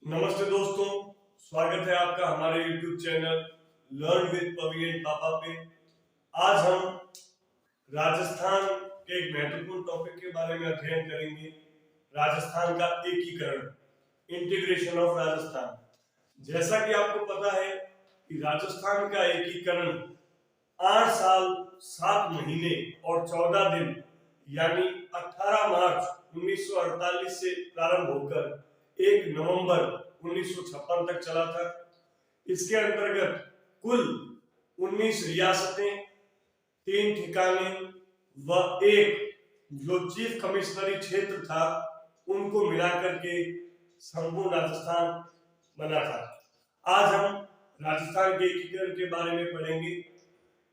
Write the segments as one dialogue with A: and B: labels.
A: नमस्ते दोस्तों, स्वागत है आपका हमारे YouTube channel learn with Pavi and papa पे। आज हम राजस्थान के एक महत्वपूर्ण टॉपिक के बारे में अध्ययन करेंगे। राजस्थान का एकीकरण, इंटीग्रेशन ऑफ राजस्थान। जैसा कि आपको पता है कि राजस्थान का एकीकरण 8 साल 7 महीने और 14 दिन यानी 18 मार्च 1948 से प्रारंभ होकर 1 नवंबर 1956 तक चला था। इसके अंतर्गत कुल 19 रियासतें, 3 ठिकाने व एक जो चीफ कमिश्नरी क्षेत्र था उनको मिलाकर के संपूर्ण राजस्थान बना था। आज हम राजस्थान के एकीकरण के बारे में पढ़ेंगे।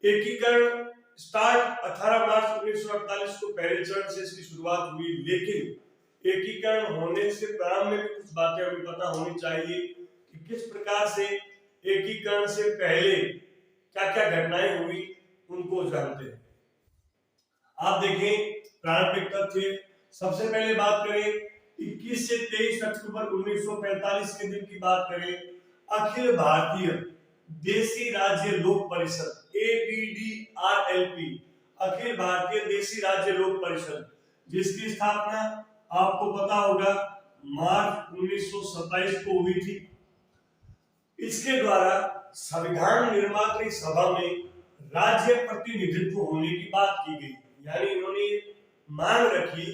A: एकीकरण स्टार्ट 18 मार्च 1948 को पहले चरण से इसकी शुरुआत हुई, लेकिन एकीकरण होने से प्रारंभ में भी कुछ बातें हमें पता होनी चाहिए कि किस प्रकार से एकीकरण से पहले क्या क्या घटनाएं हुई, उनको जानते हैं। आप देखें प्रारंभिक तथ्य। सबसे पहले बात करें 21 से 23 अक्टूबर 1945 के दिन की बात करें, अखिल भारतीय देसी राज्य लोक परिषद ABDRLP, अखिल भारतीय देसी राज्य लोक परिषद, जिसकी स्थापना आपको पता होगा मार्च 1927 को हुई थी। इसके द्वारा संविधान निर्मात्री सभा में राज्य प्रतिनिधित्व होने की बात की गई। यानी इन्होंने मांग रखी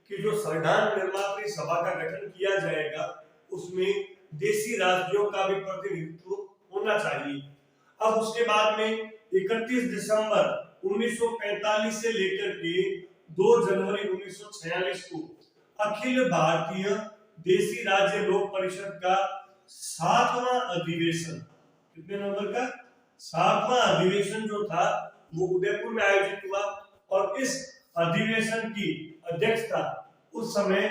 A: कि जो संविधान निर्मात्री सभा का गठन किया जाएगा उसमें देसी राज्यों का भी प्रतिनिधित्व होना चाहिए। अब उसके बाद में 31 दिसंबर 1945 से लेकर के 2 जनवरी 1946 को अखिल भारतीय देसी राज्य लोक परिषद का 7वां अधिवेशन, कितने नंबर का 7वां अधिवेशन जो था वो उदयपुर में आयोजित हुआ और इस अधिवेशन की अध्यक्षता उस समय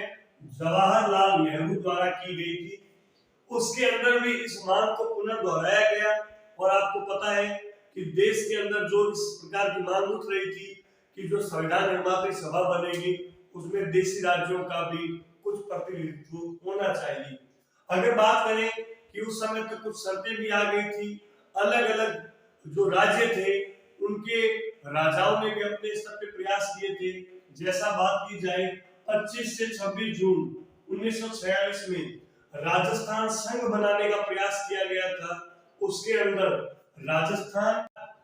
A: जवाहरलाल नेहरू द्वारा की गई थी। उसके अंदर भी इस मांग को पुनः दोहराया गया और आपको पता है कि देश के अंदर जो इस प्रकार की मांग उठ रही थी कि जो संविधान निर्मात्री सभा बनेगी उसमें देसी राज्यों का भी कुछ प्रतिनिधित्व होना चाहिए। अगर बात करें कि उस समय तो कुछ शर्तें भी आ गई थी, अलग अलग जो राज्य थे उनके राजाओं ने भी अपने स्तर पे प्रयास किए थे। जैसा बात की जाए 25 से 26 जून 1946 में राजस्थान संघ बनाने का प्रयास किया गया था। उसके अंदर राजस्थान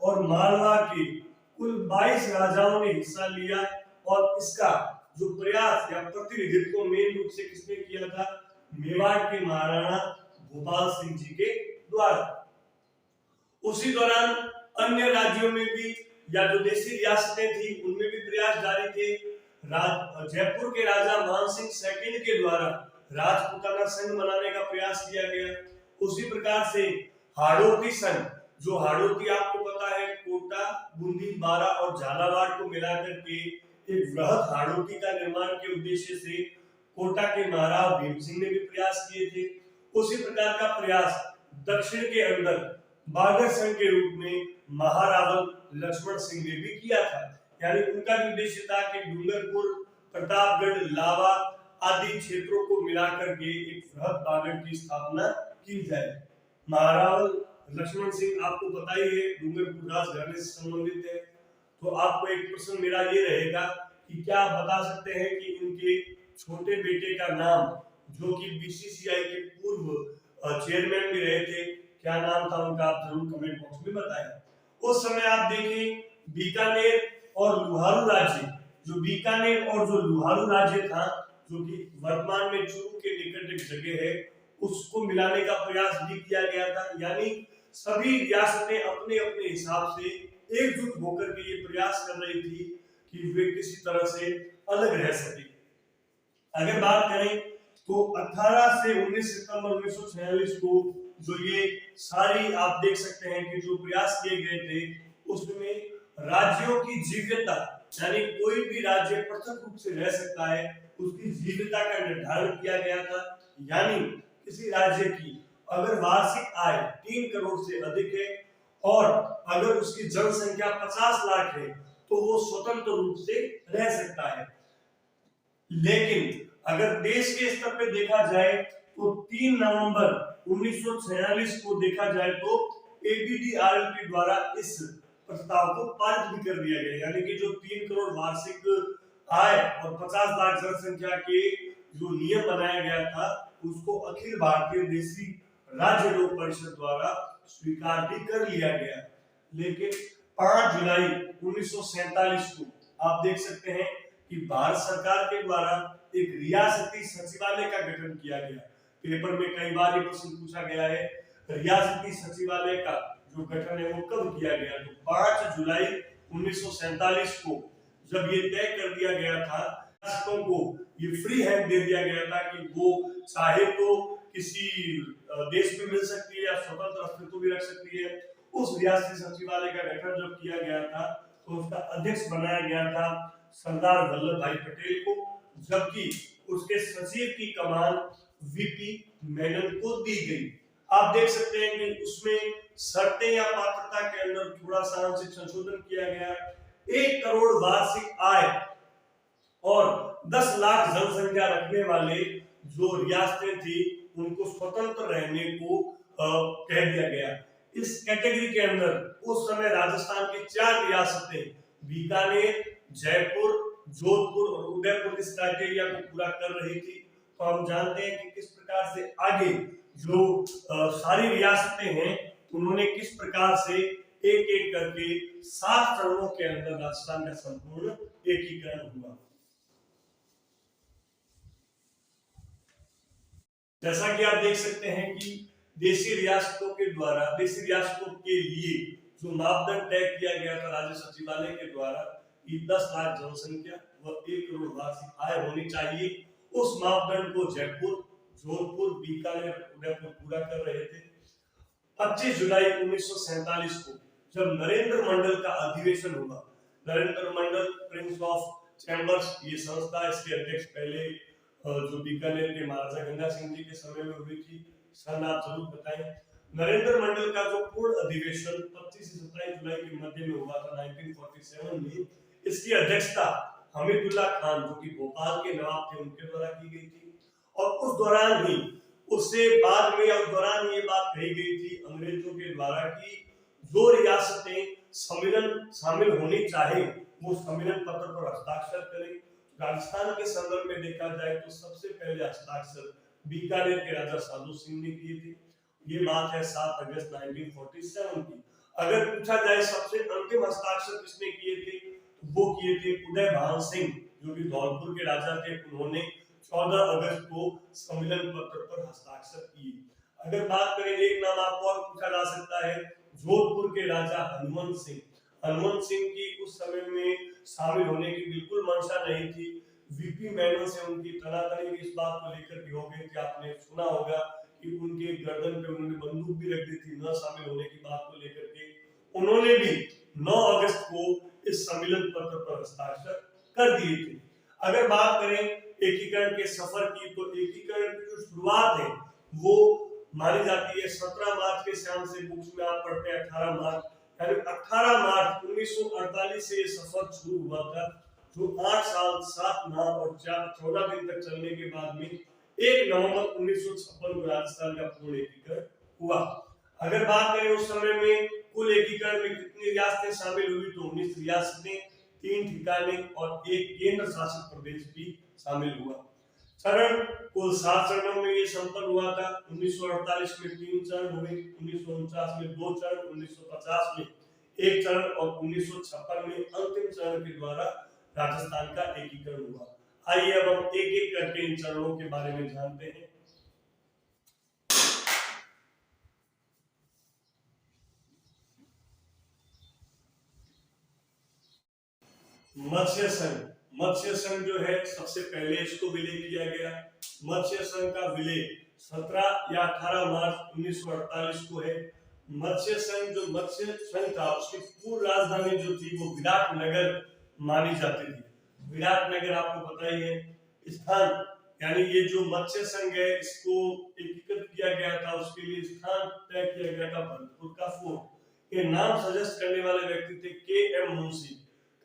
A: और मालवा के कुल 22 राजाओं ने हिस्सा लिया और इसका जो प्रयास या प्रतिनिधित्व मेन रूप से किसने किया था, मेवाड़ के महाराणा भोपाल सिंह जी के द्वारा। उसी दौरान अन्य राज्यों में भी या जो देसी रियासतें थी उनमें भी प्रयास जारी थे। जयपुर के राजा मानसिंह सेकंड के द्वारा राजपूताना संघ बनाने का प्रयास किया गया। उसी प्रकार से हाड़ौती संघ, जो हाड़ौती आपको पता है कोटा, बूंदी, बारा और झालावाड़ को मिलाकर के एक वृहद हाड़ौती का निर्माण के उद्देश्य से कोटा के महाराज भीम सिंह ने भी प्रयास किए थे। उसी प्रकार का प्रयास दक्षिण के अंदर बागर संघ के रूप में महारावल लक्ष्मण सिंह ने भी किया था। यानी उनका भी उद्देश्य था कि डूंगरपुर, प्रतापगढ़, लावा आदि क्षेत्रों को मिलाकर के एक वृहद बागर की स्थापना की जाए। महारावल लक्ष्मण सिंह आपको पता ही है डूंगरपुर राजघराने से संबंधित है। तो आपको एक प्रश्न मेरा ये रहेगा कि क्या आप बता सकते हैं कि इनके छोटे बेटे का नाम, जो कि BCCI के पूर्व चेयरमैन भी रहे थे, क्या नाम था उनका, आप जरूर कमेंट बॉक्स में बताएं। उस समय आप देखें बीकानेर और लुहारू राज्य, जो बीकानेर और जो लुहारू राज्य था जो कि वर्तमान में चूरू के निकट एक जगह है, उसको मिलाने का प्रयास भी किया गया था। यानी सभी रियासतें अपने अपने हिसाब से एकजुट होकर के ये प्रयास कर रही थी कि वे किसी तरह से अलग रह सके। अगर बात करें तो 18 से 19 सितंबर 1946 को जो ये सारी आप देख सकते हैं कि जो प्रयास किए गए थे उसमें राज्यों की जीव्यता, यानी कोई भी राज्य पृथक रूप से रह सकता है, उसकी जीव्यता का निर्धारण किया गया था। यानी किसी राज्य की अगर वार्षिक आय 3 करोड़ से अधिक है और अगर उसकी जनसंख्या 50 लाख है तो वो स्वतंत्र रूप से रह सकता है। लेकिन अगर देश के स्तर पे देखा जाए तो 3 नवंबर 1946 को देखा जाए तो एबीडीआरएल द्वारा इस प्रस्ताव को पारित भी कर दिया गया, यानी कि जो 3 करोड़ वार्षिक आय और 50 लाख जनसंख्या के जो नियम बनाया गया था उसको अखिल भारतीय देशी राज्य लोक परिषद द्वारा स्वीकार भी कर लिया गया। लेकिन 5 जुलाई 1947 को आप देख सकते हैं कि भारत सरकार के द्वारा एक रियासती सचिवालय का गठन किया गया। पेपर में कई बार ये प्रश्न पूछा गया है, रियासती सचिवालय का जो गठन है वो कब किया गया? तो 5 जुलाई 1947 को जब ये तय कर दिया गया था, रियासतों को ये फ्री हैंड दे दिया गया था कि वो चाहे तो किसी देश में मिल सकती है या स्वतंत्र अस्तित्व भी रख सकती है। उस रियासती सचिवालय का गठन जब किया गया था तो उसका अध्यक्ष बनाया गया था सरदार वल्लभ भाई पटेल को, जबकि उसके सचिव की कमान वीपी मेनन को दी गई। आप देख सकते हैं कि उसमें शर्तें या पात्रता के अंदर थोड़ा सा आंशिक संशोधन किया गया। 1 करोड़ वार्षिक आय और 10 लाख जनसंख्या रखने वाले जो रियासतें थी उनको स्वतंत्र रहने को कह दिया गया। इस कैटेगरी के अंदर उस समय राजस्थान की 4 रियासतें बीकानेर, जयपुर, जोधपुर और उदयपुर इस क्राइटेरिया को पूरा कर रही थी। तो हम जानते हैं कि किस प्रकार से आगे जो सारी रियासतें हैं उन्होंने किस प्रकार से एक एक करके 7 चरणों के अंदर राजस्थान का संपूर्ण एकीकरण हुआ। जैसा कि आप देख सकते हैं कि देशी रियासतों के द्वारा देशी रियासतों के लिए जो मापदंड तय किया गया था राज्य सचिवालय के द्वारा कि 10 लाख जनसंख्या व 1 करोड़ वार्षिक आय होनी चाहिए, उस मापदंड को जयपुर, जोधपुर, बीकानेर, उदयपुर पूरा कर रहे थे। 25 जुलाई 1947 को जब नरेंद्र मंडल का अधिवेशन हुआ, नरेंद्र मंडल प्रिंस ऑफ चैम्बर्स ये संस्था, इसके अध्यक्ष पहले जो बीकानेर के महाराजा गंगा सिंह जी के समय में हुई थी, सन आप जरूर बताएं। नरेंद्र मंडल का जो पूर्ण अधिवेशन 25 से 27 जुलाई के मध्य में हुआ था 1947 में, इसकी अध्यक्षता हमीदुल्ला खान जो कि भोपाल के नवाब थे उनके द्वारा की गई थी। और उस दौरान ही उससे बाद में उस दौरान ये बात कही गई थी अंग्रेजों के द्वारा कि जो रियासतें सम्मेलन शामिल होनी चाहे वो सम्मेलन पत्र पर हस्ताक्षर करें। राजस्थान के संदर्भ में देखा जाए तो सबसे पहले हस्ताक्षर बीकानेर के राजा साधु सिंह ने किए थे। ये बात है 7 अगस्त 1947 की। अगर पूछा जाए सबसे अंतिम हस्ताक्षर किसने किए थे, वो किए थे उदय भान सिंह जो कि धौलपुर के राजा थे। उन्होंने 14 अगस्त को सम्मेलन पत्र पर हस्ताक्षर किए। अगर बात करें, एक नाम आपको और पूछा जा सकता है, जोधपुर के राजा हनुमंत सिंह। हनुमंत सिंह की उस समय में शामिल होने की बिल्कुल मंशा नहीं थी। वीपी मेनन से उनकी तनातनी इस बात को लेकर भी हो गई थी। आपने सुना होगा कि उनके गर्दन पे उन्होंने बंदूक भी रख दी थी न शामिल होने की बात को लेकर के। उन्होंने भी 9 अगस्त को इस सम्मेलन पत्र पर हस्ताक्षर कर दिए थे। अगर बात करें एकीकरण के सफर की, तो एकीकरण की जो शुरुआत है वो मानी जाती है 17 मार्च के शाम से। बुक्स में आप पढ़ते हैं 18 मार्च, यानी 18 मार्च 1948 से ये सफर शुरू हुआ था, जो 8 साल 7 माह और 14 दिन तक चलने के बाद में 1 नवंबर 1956 को राजस्थान का पूर्ण एकीकरण हुआ। अगर बात करें उस समय में कुल एकीकरण में कितनी रियासतें शामिल हुई, तो 19 रियासतें, 3 ठिकाने और 1 केंद्र शासित प्रदेश भी शामिल हुआ। चरण कुल 7 चरणों में ये संपन्न हुआ था। 1948 में 3 चरण हुए, 1949 में 2 चरण, 1950 में 1 चरण और 1956 में अंतिम चरण के द्वारा राजस्थान का एकीकरण हुआ। आइए अब हम एक एक करके इन चरणों के बारे में जानते हैं। मत्स्य संघ, मत्स्य संघ जो है सबसे पहले इसको विलय किया गया। मत्स्य संघ का विलय 17 या 18 मार्च 1948 को है। मत्स्य संघ जो मत्स्य संघ था उसकी पूर्व राजधानी जो थी वो विराट नगर मानी जाती थी। विराट नगर आपको पता ही है स्थान, यानी ये जो मत्स्य संघ है इसको एकीकृत किया गया था, उसके लिए स्थान तय किया गया था भरतपुर का फोर्ट। ये नाम सजेस्ट करने वाले व्यक्ति थे के एम मुंशी,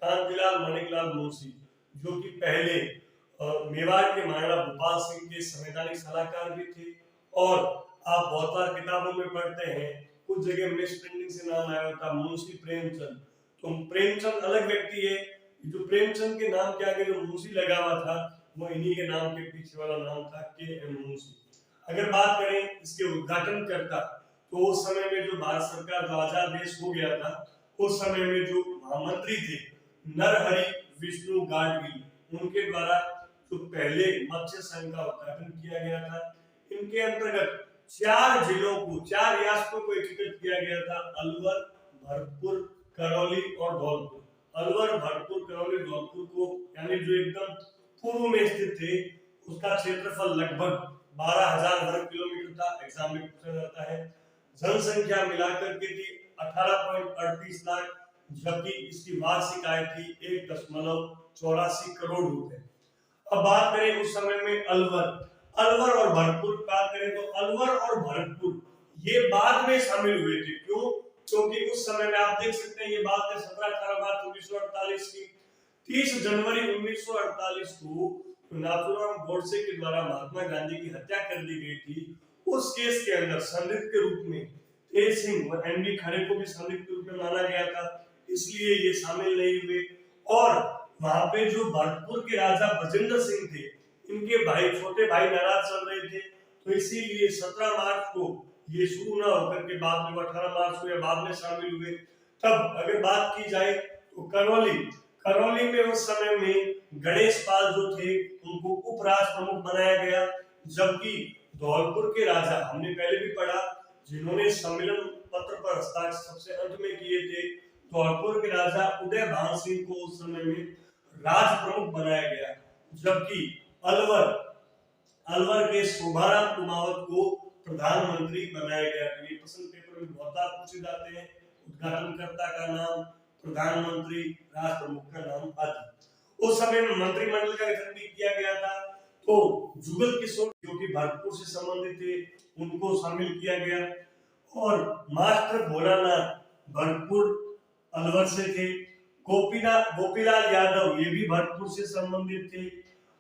A: कांतिलाल माणिकलाल मुंशी, जो कि पहले मेवाड़ के महाराणा भूपाल सिंह के संवैधानिक सलाहकार भी थे। और आप बहुत बार किताबों में पढ़ते हैं, कुछ जगह मिस प्रिंटिंग से नाम आया था मुंशी प्रेमचंद। तो प्रेमचंद अलग व्यक्ति है, जो प्रेमचंद के नाम के आगे जो मुंशी लगा हुआ था वो इन्हीं के नाम के पीछे वाला नाम था के.एम. मुंशी। अगर बात करें इसके उद्घाटन करता, तो उस समय में जो भारत सरकार जो आजाद देश हो गया था, उस समय में जो महामंत्री थे नरहरि विष्णु गाडगिल, उनके द्वारा जो पहले मत्स्य संघ का उद्घाटन किया गया था। इनके अंतर्गत 4 जिलों को, 4 रियासतों को एकीकृत किया गया था, अलवर, भरतपुर, करौली और धौलपुर। अलवर, भरतपुर, करौली, धौलपुर को यानी जो एकदम पूर्व में स्थित थे, उसका क्षेत्रफल लगभग 12,000 वर्ग किलोमीटर था। एग्जाम में पूछा जाता है। जनसंख्या मिलाकर के थी 18.38 लाख, जबकि इसकी वार्षिक आय थी 1.84 करोड़ रुपए। अब बात करें उस समय में अलवर और भरतपुर की बात करें, तो अलवर और भरतपुर ये बाद में शामिल हुए थे। क्यों? क्योंकि उस समय में आप देख सकते हैं, ये बात है 17-18 मार्च 1948 की। 30 जनवरी 1948 को नाथूराम गोडसे के द्वारा महात्मा गांधी की हत्या कर दी गई थी। उस केस के अंदर संदिग्ध के रूप में तेज सिंह और एन.डी. खरे को भी संदिग्ध के रूप में माना गया था, इसलिए ये शामिल नहीं हुए। और वहां पे जो भरतपुर के राजा ब्रजेंद्र सिंह थे, इनके भाई, छोटे भाई नाराज चल रहे थे, तो इसीलिए 17 मार्च को ये शुरू ना होकर के बाद में 18 मार्च को या बाद में शामिल हुए। तब अगर बात की जाए तो करौली में उस समय में गणेश पाल जो थे उनको उपराष्ट्र प्रमुख बनाया गया, जबकि धौलपुर के राजा, हमने पहले भी पढ़ा, जिन्होंने सम्मेलन पत्र पर हस्ताक्षर सबसे अंत में किए थे, धौलपुर के राजा उदय भान सिंह को उस समय में राज प्रमुख बनाया गया, जबकि अलवर के शोभाराम कुमावत को प्रधानमंत्री बनाया गया। तो ये प्रश्न पेपर में बहुत बार पूछे जाते हैं, उद्घाटनकर्ता का नाम, प्रधानमंत्री, राष्ट्र प्रमुख का नाम आदि। उस समय में मंत्रिमंडल का गठन भी किया गया था। तो जुगल किशोर जो कि भरतपुर से संबंधित थे, उनको शामिल किया गया। और मास्टर भोलानाथ भरतपुर अलवर से थे। गोपीलाल यादव ये भी भरतपुर से संबंधित थे।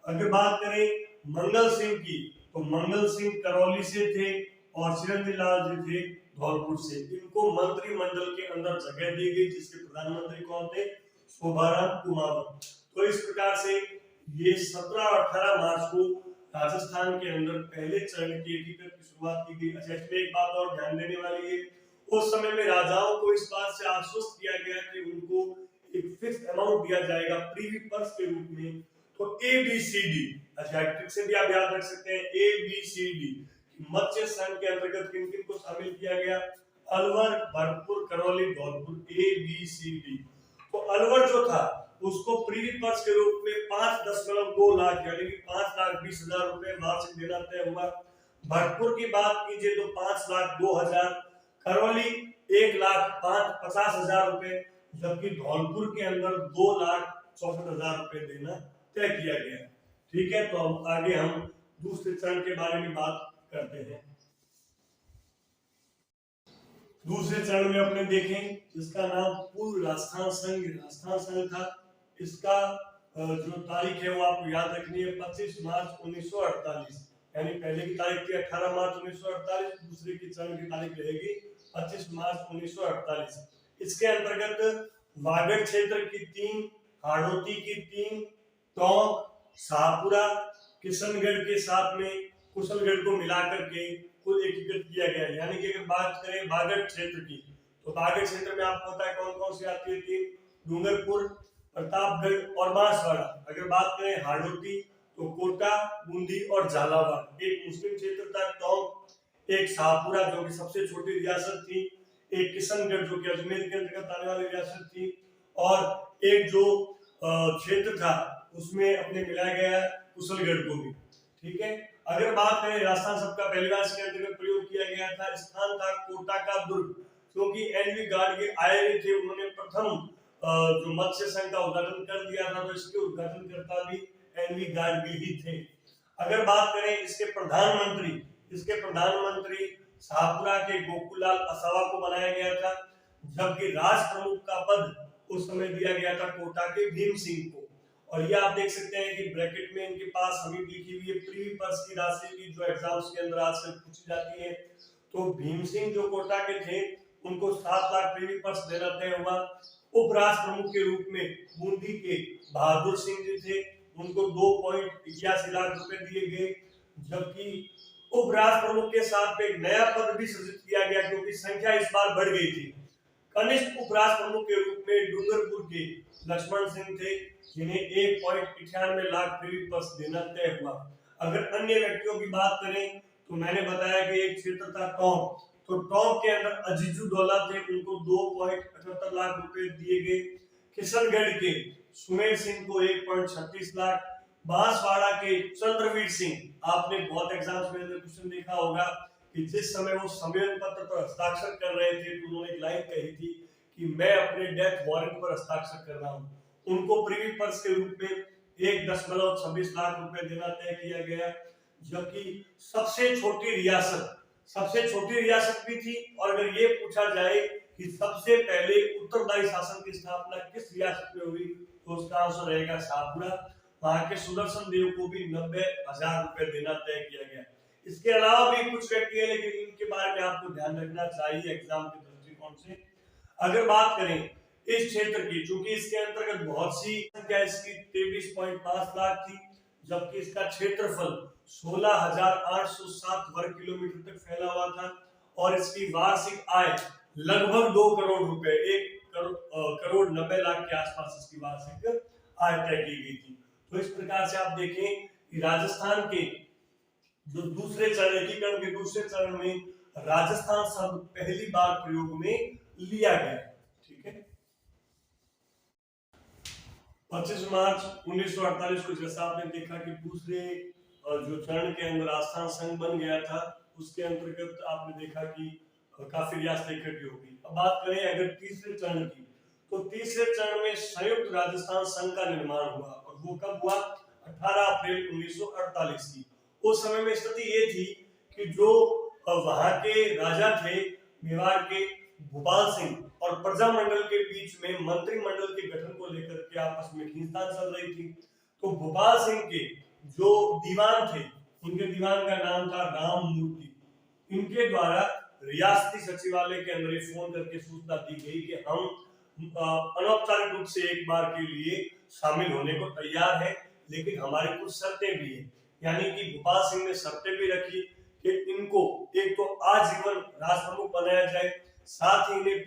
A: अगर बात करें मंगल सिंह की, तो मंगल सिंह करौली से थे और चिरंजीव लाल जी थे धौलपुर से। इनको मंत्रिमंडल के अंदर जगह दी गई, जिसके प्रधानमंत्री कौन थे? शोभाराम कुमावत। तो इस प्रकार से ये 17 और 18 मार्च को राजस्थान के अंदर पहले चरण की एकीकरण की शुरुआत की गई। अच्छा, इसमें एक बात और ध्यान देने वाली है, उस समय में राजाओं को इस बात से आश्वस्त किया गया कि उनको एक फिक्स अमाउंट दिया जाएगा प्रीवी पर्स के रूप में। तो ABCD, अच्छा ट्रिक से भी आप याद रख सकते हैं, ABCD मत्स्य संघ के अंतर्गत किन किन को शामिल किया गया? अलवर, भरतपुर, करौली, धौलपुर, ABCD। तो अलवर जो था उसको प्रीवी पर्स के रूप में 5.2 लाख यानी कि 5,20,000 रुपए वार्षिक देना तय हुआ। भरतपुर की बात कीजिए तो 5,02,000, करौली 1,50,000 रुपए, जबकि धौलपुर के अंदर 2,64,000 रुपए देना तय किया गया। ठीक है, तो अब आगे हम दूसरे चरण के बारे में बात करते हैं। दूसरे चरण में अपने देखें, जिसका नाम पूर्व राजस्थान संघ था। इसका जो तारीख है वो आपको याद रखनी है, 25 मार्च 1948, यानी पहले की तारीख थी 18 मार्च 1948, दूसरे की चरण की तारीख रहेगी 25 मार्च 1948। इसके अंतर्गत वागड़ क्षेत्र की 3, हाड़ौती की 3, टोंक, शाहपुरा, किशनगढ़ के साथ में कुशलगढ़ को मिलाकर के कुल एकीकृत किया गया। यानी कि अगर बात करें वागड़ क्षेत्र की, तो वागड़ क्षेत्र में आपको पता है कौन कौन सी आती है? डूंगरपुर, प्रतापगढ़ और बांसवाड़ा। अगर बात करें हाड़ौती, तो कोटा, बूंदी और झालावाड़। एक मुस्लिम क्षेत्र था टोंक, एक शाहपुरा जो कि सबसे छोटी रियासत थी, एक किशनगढ़ जो कि अजमेर के अंतर्गत आने वाली रियासत थी, और एक जो क्षेत्र था उसमें अपने मिलाया गया कुशलगढ़ को भी। ठीक है, अगर बात करें राजस्थान शब्द का पहली बार इसके अंतर्गत प्रयोग किया गया था, स्थान था कोटा का दुर्ग, क्योंकि एन.वी. गाडगिल आए थे, उन्होंने प्रथम जो मत्स्य संघ का उद्घाटन कर दिया था, तो इसके उद्घाटनकर्ता भी एन.वी. गाडगिल ही थे। अगर बात करें इसके प्रधानमंत्री शाहपुरा के गोकुलाल असावा को बनाया गया था, जबकि राष्ट्र प्रमुख का पद उस समय दिया गया था कोटा के भीम सिंह को। और ये आप देख सकते हैं कि ब्रैकेट में इनके पास हमें लिखी हुई है प्रीवी पर्स की राशि की जो एग्जाम्स के अंदर आजकल पूछी जाती है। तो भीम सिंह जो कोटा के थे उनको 7 लाख प्रीवी पर्स देना तय हुआ। उपराष्ट्र प्रमुख के रूप में बूंदी के बहादुर सिंह जी थे, उनको 2.81 लाख रुपए दिए गए। जबकि उपराष्ट्र प्रमुख के साथ एक नया पद भी सृजित किया गया क्योंकि संख्या इस बार बढ़ गई थी। कनिष्ठ उपराष्ट्र प्रमुख के रूप में डूंगरपुर के लक्ष्मण सिंह थे जिन्हें 1.98 लाख प्रीवी पर्स देना तय हुआ। अगर अन्य व्यक्तियों की बात करें तो मैंने बताया कि एक क्षेत्र था टॉप, तो टॉप के अंदर अजीजू डोला थे, उनको 2.78 लाख रुपए दिए गए। किशनगढ़ के सुमेर सिंह को 1.36 लाख, बांसवाड़ा के चंद्रवीर सिंह, आपने बहुत एग्जाम्स में क्वेश्चन देखा होगा कि जिस समय वो सम्मेलन पत्र पर हस्ताक्षर कर रहे थे तो उन्होंने एक लाइन कही थी कि मैं अपने डेथ वारंट पर हस्ताक्षर कर रहा हूँ। उनको प्रीवी पर्स के रूप में 1.26 लाख रुपए देना तय किया गया। जबकि सबसे छोटी रियासत भी थी। और अगर ये पूछा जाए कि सबसे पहले उत्तरदायी शासन की स्थापना किस रियासत में हुई तो उसका आंसर रहेगा शाहपुरा। वहां के सुदर्शन देव को भी 90,000 रुपए देना तय किया गया। इसके अलावा भी कुछ व्यक्ति है लेकिन इनके बारे में आपको ध्यान रखना चाहिए एग्जाम के दृष्टिकोण से। अगर बात करें इस क्षेत्र की, चूंकि इसके अंतर्गत बहुत सी संख्या इसकी 23.5 लाख थी, जबकि इसका क्षेत्रफल 16,807 वर्ग किलोमीटर तक फैला हुआ था और इसकी वार्षिक आय लगभग 2 करोड़ रुपए, 1 करोड़ 90 लाख के आसपास इसकी वार्षिक आय तय की गई थी। तो इस प्रकार से आप देखें कि राजस्थान के जो दूसरे चरण, एकीकरण के दूसरे चरण में राजस्थान शब्द पहली बार प्रयोग में लिया गया। ठीक है, 25 मार्च 1948 को जैसा आपने देखा कि दूसरे जो चरण के अंदर राजस्थान संघ बन गया था, उसके अंतर्गत आपने देखा कि काफी रियासतें इकट्ठी हो गई। अब बात करें अगर तीसरे चरण की, तो तीसरे चरण में संयुक्त राजस्थान संघ का निर्माण हुआ और वो कब हुआ? 18 अप्रैल 1948 की। उस समय में स्थिति ये थी कि जो वहां के राजा थे मेवाड़ के भोपाल सिंह और प्रजामंडल के बीच में मंत्रिमंडल के गठन को लेकर के आपस में खींचतान चल रही थी। तो भोपाल सिंह के जो दीवान थे, उनके दीवान का नाम था राम मूर्ति। इनके द्वारा रियासती सचिवालय के अंदर फोन करके सूचना दी गई कि हम अनौपचारिक रूप से एक बार के लिए शामिल होने को तैयार हैं, लेकिन हमारी कुछ शर्तें भी हैं। यानी कि भोपाल सिंह ने शर्तें भी रखी कि इनको एक तो आजीवन राष्ट्र प्रमुख बनाया जाए, साथ ही इन्हें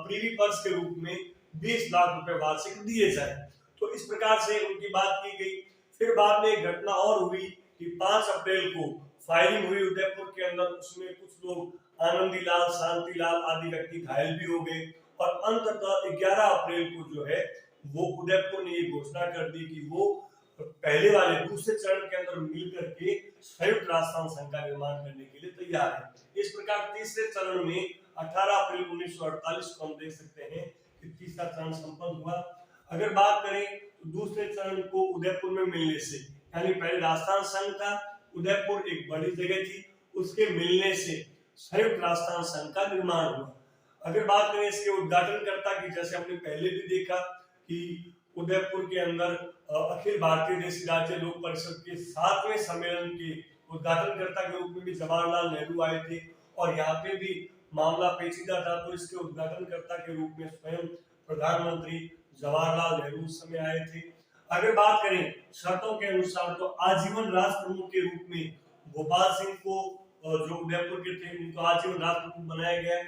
A: प्रीवी पर्स के रूप में 20 लाख रुपए वार्षिक दिए जाए। तो इस प्रकार से उनकी बात की गई। फिर बाद में एक घटना और हुई कि 5 अप्रैल को फायरिंग हुई उदयपुर के अंदर, उसमें कुछ लोग आनंदीलाल, शांतिलाल आदि व्यक्ति घायल भी हो गए और अंततः 11 अप्रैल को जो है वो उदयपुर ने ये घोषणा कर दी कि वो पहले वाले दूसरे चरण के अंदर मिलकर के संयुक्त राजस्थान संघ का निर्माण करने के लिए तैयार है। इस प्रकार तीसरे चरण में 18 अप्रैल 1948 को हम देख सकते हैं कि तीसरा चरण संपन्न हुआ। अगर बात करें तो दूसरे चरण को उदयपुर में मिलने से, यानी पहले राजस्थान संघ था, उदयपुर एक बड़ी जगह थी, उसके मिलने से संयुक्त राजस्थान संघ का निर्माण हुआ। अगर बात करें इसके उद्घाटनकर्ता की, जैसे हमने पहले भी देखा कि उदयपुर के अंदर अखिल भारतीय देशी राज्य लोक परिषद के 7वें सम्मेलन के उद्घाटनकर्ता के रूप में भी जवाहरलाल नेहरू आए थे और यहाँ पे भी मामला पेचीदा था, तो इसके उद्घाटनकर्ता के रूप में स्वयं प्रधानमंत्री जवाहरलाल नेहरू उस समय आए थे। अगर बात करें शर्तों के अनुसार तो आजीवन राष्ट्र प्रमुख के रूप में भोपाल सिंह को, जो उदयपुर के थे, उनको आजीवन राष्ट्र प्रमुख बनाया गया,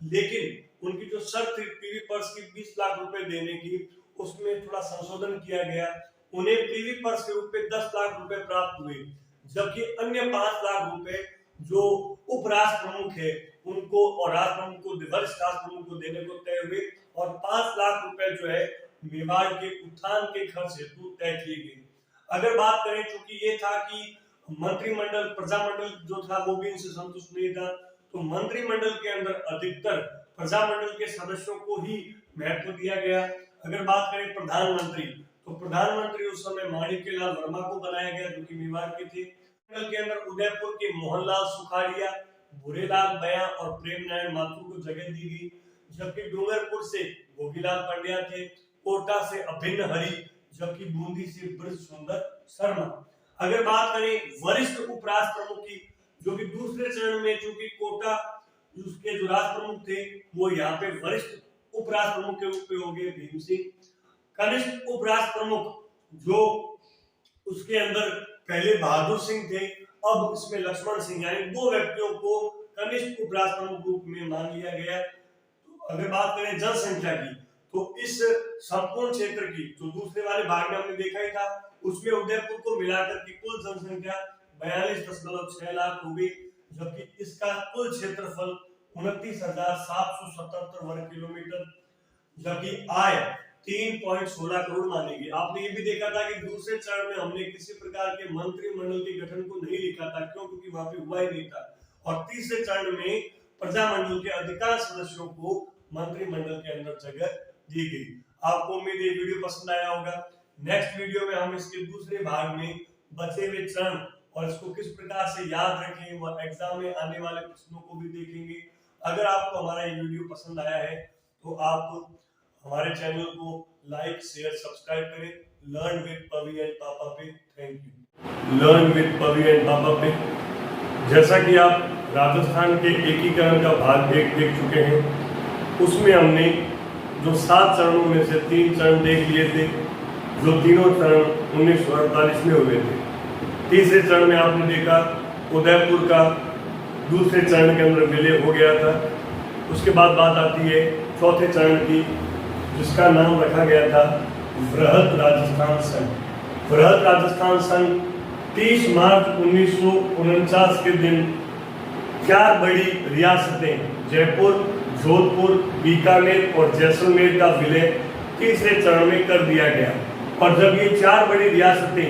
A: लेकिन उनकी जो शर्त थी पीवी पर्स की 20 लाख रुपए देने की, उसमें थोड़ा संशोधन किया गया। उन्हें पीवी पर्स के रूप में 10 लाख रुपए प्राप्त हुए, जबकि अन्य 5 लाख रुपए जो उपराष्ट्र प्रमुख है उनको और राष्ट्र प्रमुख को, वरिष्ठ राष्ट्र प्रमुख को देने को तय हुए और 5 लाख रुपए जो है मेवाड़ के उत्थान के खर्च हेतु तय किए गए। अगर बात करें, चूंकि ये था कि मंत्रिमंडल, प्रजामंडल जो था वो भी इनसे संतुष्ट नहीं था, तो मंत्रिमंडल के अंदर अधिकतर प्रजामंडल के सदस्यों को ही महत्व दिया गया। अगर बात करें प्रधानमंत्री, तो प्रधानमंत्री उस समय माणिक्यलाल वर्मा को बनाया गया जो कि मेवाड़ के थे। के अंदर उदयपुर के मोहनलाल सुखाड़िया, भूरेलाल बया और प्रेम नारायण माथुर को जगह दी गई, जबकि डूंगरपुर से भोगीलाल पंड्या थे, कोटा से अभिन्न हरि, जबकि बूंदी से ब्रज सुंदर शर्मा। अगर बात करें वरिष्ठ उपराष्ट्र प्रमुख की, जो कि दूसरे चरण में, चूंकि कोटा उसके जो राष्ट्र प्रमुख थे वो यहाँ पे वरिष्ठ उपराष्ट्र प्रमुख के रूप में हो गए भीम सिंह। कनिष्ठ उपराष्ट्र प्रमुख जो उसके अंदर पहले बहादुर सिंह थे, अब इसमें लक्ष्मण सिंह, यानी दो व्यक्तियों को कनिष्ठ उपराष्ट्र प्रमुख रूप में मान लिया गया। तो अगर बात करें जनसंख्या की, तो इस संपूर्ण क्षेत्र की, जो दूसरे वाले भाग में हमने देखा ही था, उसमें उदयपुर को मिलाकर की कुल जनसंख्या 42.6 लाख हो गई, जबकि इसका कुल क्षेत्रफल 29,777 वर्ग किलोमीटर, जबकि आय 3.16 करोड़ मानेगी। आपने ये भी देखा था कि दूसरे चरण में हमने किसी प्रकार के मंत्रिमंडल के गठन को नहीं लिखा था, क्यों? क्योंकि वहां पे हुआ ही नहीं था। और तीसरे चरण में प्रजामंडल के अधिकांश सदस्यों को मंत्रिमंडल के अंदर जगह दी गई। आपको उम्मीद है वीडियो पसंद आया होगा। नेक्स्ट वीडियो में हम इसके दूसरे भाग में बचे हुए चरण और इसको किस प्रकार से याद रखें, वह एग्जाम में आने वाले प्रश्नों को भी देखेंगे। अगर आपको हमारा ये वीडियो पसंद आया है तो आप हमारे चैनल को लाइक, शेयर, सब्सक्राइब करें। Learn with Pavi and papa पे। Thank you. Learn with Pavi and papa पे, जैसा कि आप राजस्थान के एकीकरण का भाग देख चुके हैं, उसमें हमने जो 7 चरणों में से 3 चरण देख लिए थे, जो तीनों चरण 1948 में हुए थे। तीसरे चरण में आपने देखा उदयपुर का दूसरे चरण के अंदर विलय हो गया था। उसके बाद बात आती है चौथे चरण की, जिसका नाम रखा गया था वृहद राजस्थान संघ। वृहद राजस्थान संघ 30 मार्च 1949 के दिन 4 बड़ी रियासतें जयपुर, जोधपुर, बीकानेर और जैसलमेर का विलय तीसरे चरण में कर दिया गया। और जब ये 4 बड़ी रियासतें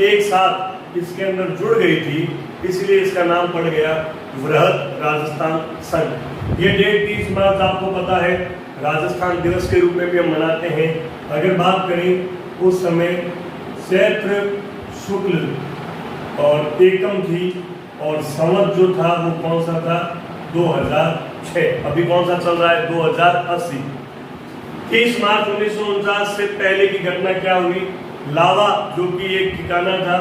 A: एक साथ इसके अंदर जुड़ गई थी, इसलिए इसका नाम पड़ गया वृहद राजस्थान संघ। ये डेट 30 मार्च आपको पता है राजस्थान दिवस के रूप में भी हम मनाते हैं। अगर बात करें उस समय चैत्र शुक्ल और एकम थी, और संवत जो था वो कौन सा था? 2006। अभी कौन सा चल रहा है? 2080। 30 मार्च 1949 से पहले की घटना क्या हुई? लावा, जो कि एक ठिकाना था,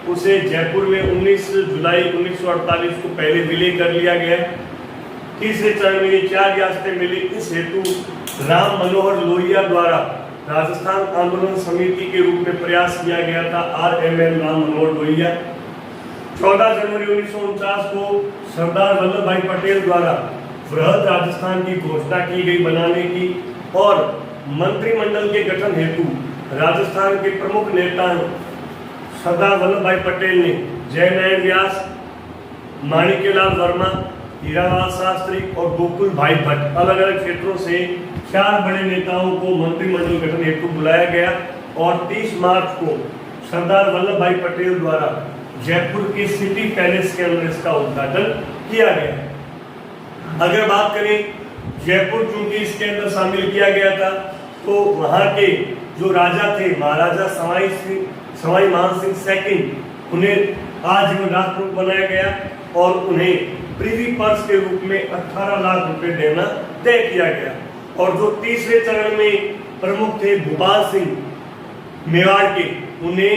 A: उसे जयपुर में 19 जुलाई 1948 को पहले विलय कर लिया गया। तीसरे चरण में 4 रियासतें मिली। इस हेतु राम मनोहर लोहिया द्वारा राजस्थान आंदोलन समिति के रूप में प्रयास किया गया था, RMN राम मनोहर लोहिया। 14 जनवरी 1949 को सरदार वल्लभ भाई पटेल द्वारा वृहद राजस्थान की घोषणा की गई बनाने की, और मंत्रिमंडल के गठन हेतु राजस्थान के प्रमुख नेताओं सरदार वल्लभ भाई पटेल ने जयनारायण व्यास, माणिक्यलाल वर्मा, हीरालाल शास्त्री और गोकुल भाई भट्ट, अलग अलग क्षेत्रों से 4 बड़े नेताओं को मंत्रिमंडल गठन हेतु बुलाया गया। और 30 मार्च को सरदार वल्लभ भाई पटेल द्वारा जयपुर के सिटी पैलेस के अंदर इसका उद्घाटन किया गया। अगर बात करें जयपुर, चूंकि इसके अंदर शामिल किया गया था, तो वहां के जो राजा थे महाराजा सवाई मानसिंह सेकंड, उन्हें आजीवन राष्ट्र प्रमुख बनाया गया और उन्हें प्रिवी पर्स के रूप में 18 लाख रुपए देना तय किया गया। और जो तीसरे चरण में प्रमुख थे भूपाल सिंह मेवाड़ के, उन्हें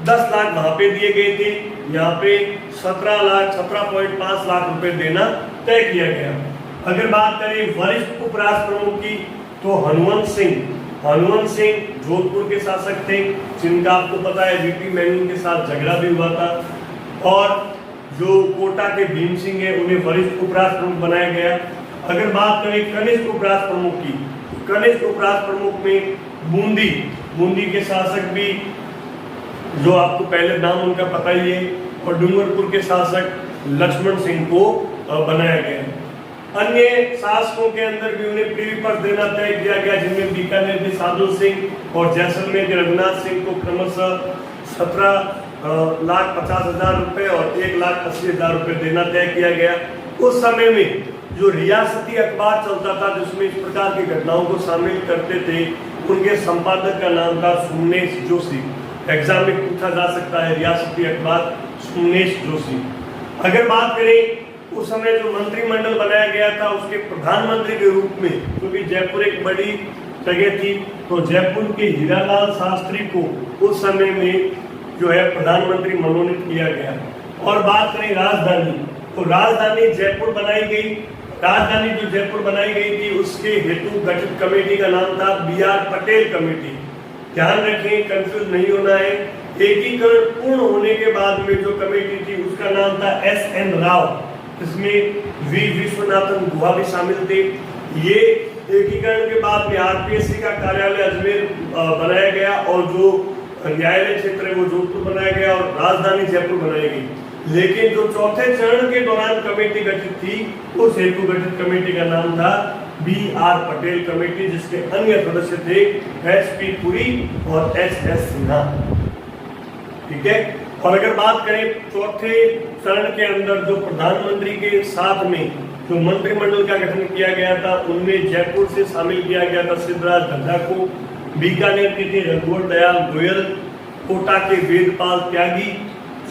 A: 10 लाख वहां पे दिए गए थे। यहाँ पे 17.5 लाख रुपए देना तय किया गया। अगर बात करें वरिष्ठ उपराष्ट्र प्रमुख की, तो हनुमंत सिंह जोधपुर के शासक थे, जिनका आपको पता है वीपी मेनन के साथ झगड़ा भी हुआ था। और जो कोटा के भीम सिंह है, उन्हें वरिष्ठ उपराष्ट्र प्रमुख बनाया गया। अगर बात करें कनिष्ठ उपराष्ट्र प्रमुख की, तो कनिष्ठ उपराष्ट्र प्रमुख में बूंदी के शासक भी, जो आपको पहले नाम उनका पता ही है, और डूंगरपुर के शासक लक्ष्मण सिंह को बनाया गया। अन्य शासकों के अंदर भी उन्हें प्रीवी पर्स देना तय किया गया, जिनमें बीकानेर के साधु सिंह और जैसलमेर के रघुनाथ सिंह को क्रमशः 17,50,000 रुपए और 1,80,000 रुपए देना तय किया गया। उस समय में जो रियासती अखबार चलता था, जिसमें इस प्रकार की घटनाओं को शामिल करते थे, उनके संपादक का नाम था सोमनेश जोशी। एग्जाम में पूछा जा सकता है रियासती अखबार सोमनेश जोशी। अगर बात करें उस समय जो मंत्रिमंडल बनाया गया था, उसके प्रधानमंत्री के रूप में, क्योंकि जयपुर एक बड़ी जगह थी, तो जयपुर के हीरालाल शास्त्री को उस समय में जो है प्रधानमंत्री मनोनीत किया गया। और बात करें राजधानी, तो राजधानी जयपुर बनाई गई। राजधानी जो जयपुर बनाई गई थी उसके हेतु गठित कमेटी का नाम था BR पटेल कमेटी। ध्यान रखें, कंफ्यूज नहीं होना है। एकीकरण पूर्ण होने के बाद में जो कमेटी थी उसका नाम था SN राव, इसमें V विश्वनाथन गुहा भी शामिल थे। ये एकीकरण के बाद में RPSC का कार्यालय अजमेर बनाया गया और जो न्यायालय क्षेत्र है वो जोधपुर बनाया गया और राजधानी जयपुर बनाई गई। लेकिन जो चौथे चरण के दौरान कमेटी गठित थी उस हेतु गठित कमेटी का नाम था BR पटेल कमेटी, जिसके अन्य सदस्य थे HP पुरी और SS सिन्हा। ठीक है। और अगर बात करें चौथे चरण के अंदर जो प्रधानमंत्री के साथ में जो मंत्रिमंडल का गठन किया गया था उनमें जयपुर से शामिल किया गया था सिद्धराज ढड्ढा को, बीकानेर के थे रघुवर दयाल गोयल, कोटा के वेदपाल त्यागी,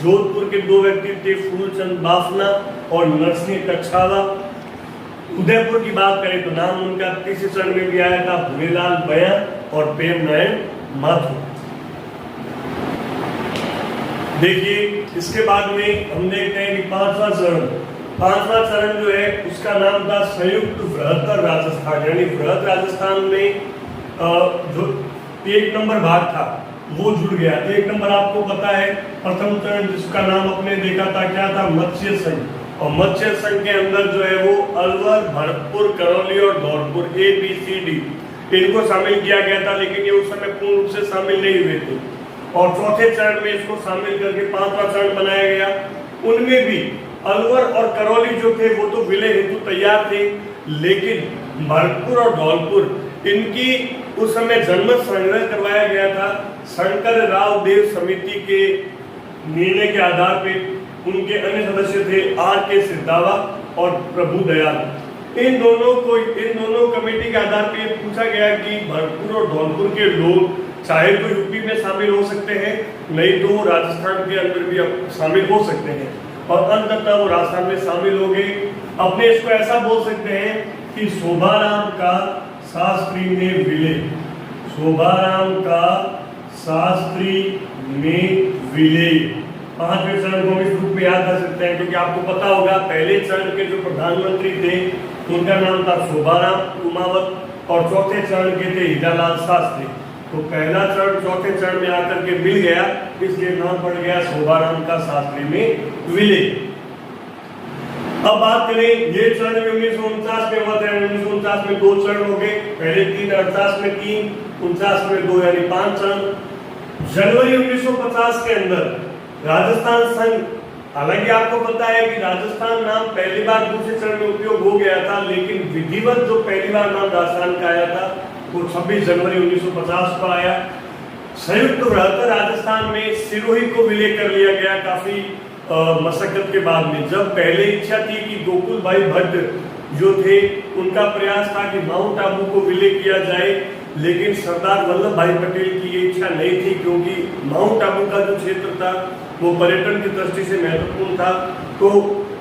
A: जोधपुर के 2 व्यक्ति थे फूलचंद बाफना और नरसिंह कच्छावा। उदयपुर की बात करें तो नाम उनका तीसरे चरण में भी आया था भूलेलाल बया और प्रेम नारायण माथुर। देखिए इसके बाद में हम देखते हैं कि पांचवा चरण जो है उसका नाम था संयुक्त बृहत्तर राजस्थान, यानी बृहत राजस्थान में जो 1 नंबर भाग था वो जुड़ गया। 1 नंबर आपको पता है प्रथम चरण जिसका नाम अपने देखा था क्या था, मत्स्य संघ। और मत्स्य संघ के अंदर जो है वो अलवर, भरतपुर, करौली और धौलपुर ABCD इनको शामिल किया गया था, लेकिन ये उस समय पूर्ण रूप से शामिल नहीं हुए थे। और चौथे चरण में इसको शामिल करके 5वां चरण बनाया गया। उनमें भी अलवर और करौली जो थे वो तो विलय हेतु तैयार थे, लेकिन भरतपुर और धौलपुर इनकी उस समय जनमत संग्रह करवाया गया था शंकर राव देव समिति के निर्णय के आधार पे। उनके अन्य सदस्य थे RK सिद्धावा और प्रभु दयाल। इन दोनों कमेटी के आधार पे पूछा गया कि भरतपुर और धौलपुर के लोग चाहे तो यूपी में शामिल हो सकते हैं, नहीं तो राजस्थान के अंदर भी शामिल हो सकते हैं। और अंततः वो राजस्थान में शामिल हो गए। अपने इसको ऐसा बोल सकते हैं कि शोभाराम का शास्त्री में विलय, शोभाराम का शास्त्री में विलय। 5वें चरण को हम इस रूप में याद कर सकते हैं, क्योंकि आपको पता होगा पहले चरण के जो प्रधानमंत्री थे उनका नाम था शोभाराम उमावत और चौथे चरण के थे हीरालाल शास्त्री। तो पहला चरण चौथे चरण में आकर के मिल गया, इसलिए नाम पड़ गया शोभाराम का शास्त्री में विलय। अब बात करें ये चरण 1949 में हुआ था। 1949 में 2 चरण हो गए, पहले 3, 48 में 3, 49 में 2, यानी 5 चरण। जनवरी 1950 के अंदर राजस्थान संघ, हालांकि आपको पता है कि राजस्थान नाम पहली बार दूसरे चरण में उपयोग हो गया था, लेकिन विधिवत जो पहली बार नाम राजस्थान का आया था वो 26 जनवरी 1950 को आया। संयुक्त बृहत्तर राजस्थान में सिरोही को विलय कर लिया गया काफी मशक्कत के बाद में। जब पहले इच्छा थी कि गोकुल भाई भट्ट जो थे उनका प्रयास था कि माउंट आबू को विलय किया जाए, लेकिन सरदार वल्लभ भाई पटेल की ये इच्छा नहीं थी, क्योंकि माउंट आबू का जो क्षेत्र था वो पर्यटन की दृष्टि से महत्वपूर्ण था। तो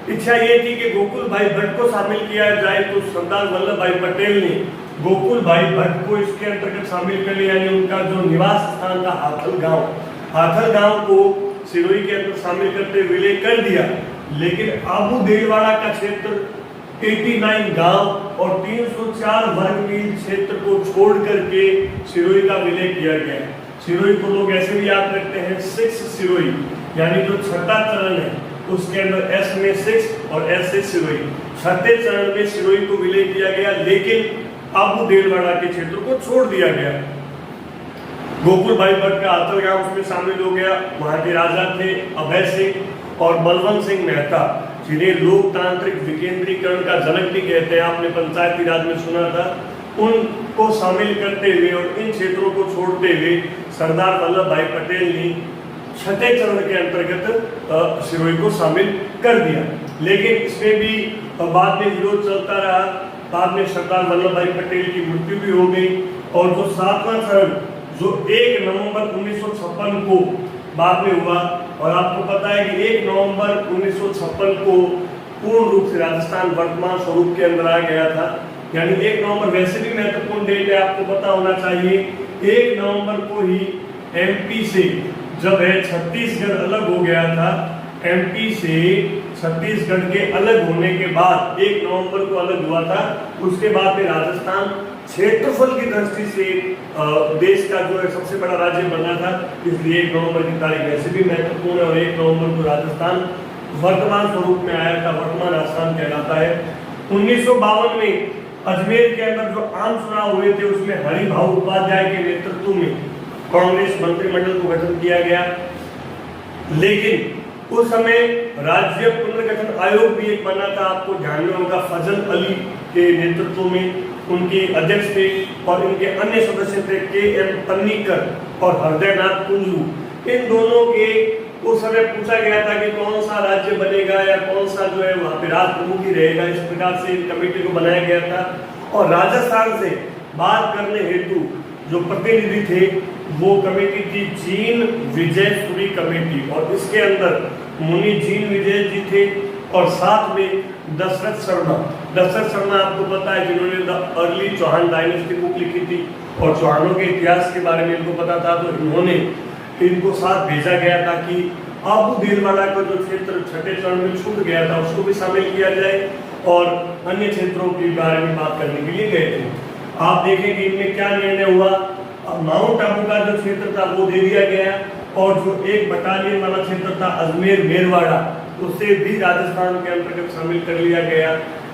A: इच्छा ये थी कि गोकुल भाई भट्ट को शामिल किया जाए। तो सरदार वल्लभ भाई पटेल ने गोकुल भाई भट्ट को इसके अंतर्गत शामिल कर लिया, यानी उनका जो निवास स्थान था हाथल गांव को सिरोही के अंदर शामिल करते विलय कर दिया। लेकिन आबू देलवाड़ा का क्षेत्र 89 गांव और 304 वर्ग मील क्षेत्र को छोड़ करके सिरोही का विलय किया गया। सिरोही को लोग ऐसे भी याद रखते हैं 6 सिरोही, यानी जो छठा चरण है उसके अंदर S में 6 और S से सिरोही। छठे चरण में सिरोही को विलय किया गया, लेकिन आबू देलवाड़ा के क्षेत्र को छोड़ दिया गया। गोकुल भाई भट्ट का हाथल गांव उसमें शामिल हो गया। वहां के राजा थे अभय सिंह और बलवंत सिंह मेहता, जिन्हें लोकतांत्रिक विकेंद्रीकरण का जनक भी कहते हैं, आपने पंचायती राज में सुना था। उनको शामिल करते हुए और इन क्षेत्रों को छोड़ते हुए सरदार वल्लभ भाई पटेल ने छठे चरण के अंतर्गत सिरोही को शामिल कर दिया। लेकिन इसमें भी बाद में विरोध चलता रहा। बाद में सरदार वल्लभ भाई पटेल की मृत्यु भी हो गई। और जो 7वां चरण जो 1 नवंबर 1956 को बाद में हुआ, और आपको पता है कि 1 नवंबर 1956 को पूर्ण रूप से राजस्थान वर्तमान स्वरूप के अंदर आ गया था। यानी 1 नवंबर वैसे भी महत्वपूर्ण डेट है, आपको पता होना चाहिए। 1 नवंबर को ही एमपी से जब है छत्तीसगढ़ अलग हो गया था, एमपी से छत्तीसगढ़ के अलग होने के बाद 1 नवंबर को अलग हुआ था। उसके बाद में राजस्थान क्षेत्रफल की दृष्टि से देश का जो है सबसे बड़ा राज्य बना था, इसलिए 1 नवंबर की तारीख वैसे भी महत्वपूर्ण है। और 1 नवंबर को राजस्थान वर्तमान स्वरूप में आया था, वर्तमान राजस्थान कहलाता है। 1952 में अजमेर के अंदर जो आम चुनाव हुए थे उसमें हरिभाऊ उपाध्याय के नेतृत्व में कांग्रेस मंत्रिमंडल को गठन किया गया, लेकिन उस समय राज्य पुनर्गठन आयोग भी एक बना था, आपको ध्यान में होगा। फजल अली के नेतृत्व में उनके अध्यक्ष थे और इनके अन्य सदस्य थे के.एम. पन्नीकर और हृदयनाथ कुंजू। इन दोनों के उस समय पूछा गया था कि कौन सा राज्य बनेगा या कौन सा जो है वहाँ पे राज प्रमुख ही रहेगा, इस प्रकार से कमेटी को बनाया गया था। और राजस्थान से बात करने हेतु जो प्रतिनिधि थे वो कमेटी थी जीन विजय सूरी कमेटी, और इसके अंदर मुनि जीन विजय जी थे और साथ में दशरथ शर्मा आपको पता है जिन्होंने the early Chauhan dynasty book लिखी थी और चौहानों के इतिहास के बारे में इनको पता था, तो इन्होंने इनको साथ भेजा गया था कि आबू भीलवाड़ा का जो क्षेत्र छठे चरण में छूट गया था उसको भी शामिल किया जाए और अन्य क्षेत्रों के बारे में बात करने के लिए गए थे। आप देखें कि इनमें क्या निर्णय हुआ। माउंट आबू का जो क्षेत्र था वो दे दिया गया और जो एक बटालियन वाला क्षेत्र था अजमेर मेरवाड़ा उसे भी राजस्थान के अंतर्गत शामिल कर लिया गया।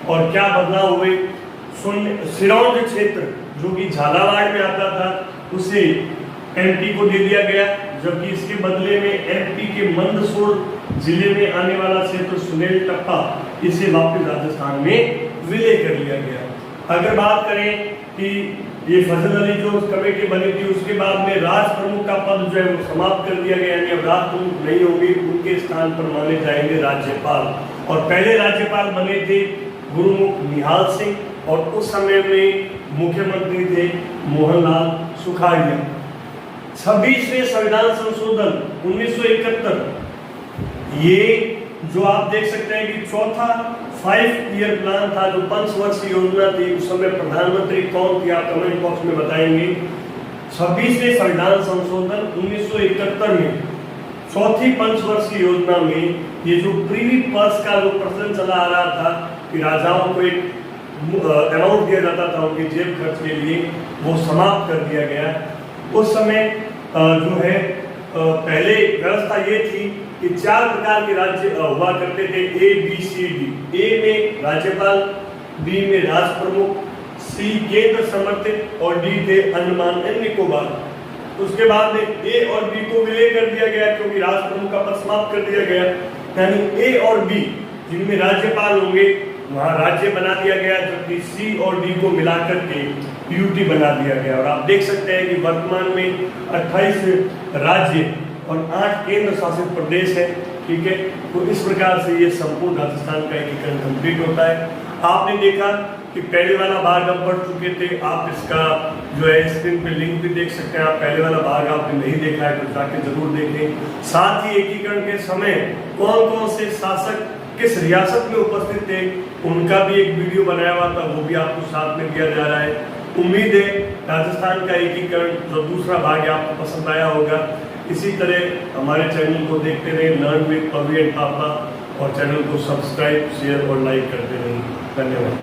A: और क्या बदलाव हुए, सिरौंज क्षेत्र जो कि झालावाड़ में आता था उसे एमपी को दे दिया गया, जबकि इसके बदले में एमपी के मंदसौर जिले में आने वाला क्षेत्र सुनेल टप्पा इसे वापस राजस्थान में विलय कर लिया गया। अगर बात करें कि ये फजल अली जो कमेटी बनी थी उसके बाद में राज प्रमुख का पद जो है वो समाप्त कर दिया गया, यानी अब राज प्रमुख नहीं होंगे, उनके स्थान पर माने जाएंगे राज्यपाल। और पहले राज्यपाल बने थे गुरुमुख निहाल सिंह और उस समय में मुख्यमंत्री थे मोहनलाल सुखाड़िया। 26वें संविधान संशोधन 1971, ये जो आप देख सकते हैं कि चौथा 5 ईयर प्लान था, जो 5 वर्षीय योजना थी। उस समय प्रधानमंत्री कौन थी आप कमेंट बॉक्स में बताएंगे। 26वें संविधान संशोधन 1971 में चौथी 5 वर्षीय योजना में ये जो प्रीवी पर्स का जो प्रचलन चला आ रहा था कि राजाओं को एक अमाउंट दिया जाता था उनके जेब खर्च के लिए, वो समाप्त कर दिया गया। उस समय जो है पहले व्यवस्था ये थी कि 4 प्रकार के राज्य हुआ करते थे, ए बी सी डी। ए में राज्यपाल, बी में राज प्रमुख, सी केंद्र समर्थित और डी थे अंडमान एंड निकोबार। उसके बाद में ए और बी को विलय कर दिया गया क्योंकि राज प्रमुख का पद समाप्त कर दिया गया, यानी ए और बी जिनमें राज्यपाल होंगे वहां राज्य बना दिया गया, जबकि सी और डी को मिलाकर के यूटी बना दिया गया। और आप देख सकते हैं कि वर्तमान में 28 राज्य और 8 केंद्र शासित प्रदेश है, ठीक है। तो इस प्रकार से ये संपूर्ण राजस्थान का एकीकरण कंप्लीट होता है। आपने देखा कि पहले वाला भाग हम पढ़ चुके थे, आप इसका जो है स्क्रीन पे लिंक भी देख सकते हैं। आप पहले वाला भाग आपने नहीं देखा है तो जाके जरूर देखें। साथ ही एकीकरण के समय कौन कौन से शासक किस रियासत में उपस्थित थे उनका भी एक वीडियो बनाया हुआ था, वो भी आपको साथ में दिया जा रहा है। उम्मीद है राजस्थान का एकीकरण जो दूसरा भाग है आपको पसंद आया होगा। इसी तरह हमारे चैनल को देखते रहे, लर्न विद पवी एंड पापा, और चैनल को सब्सक्राइब, शेयर और लाइक करते रहें। धन्यवाद।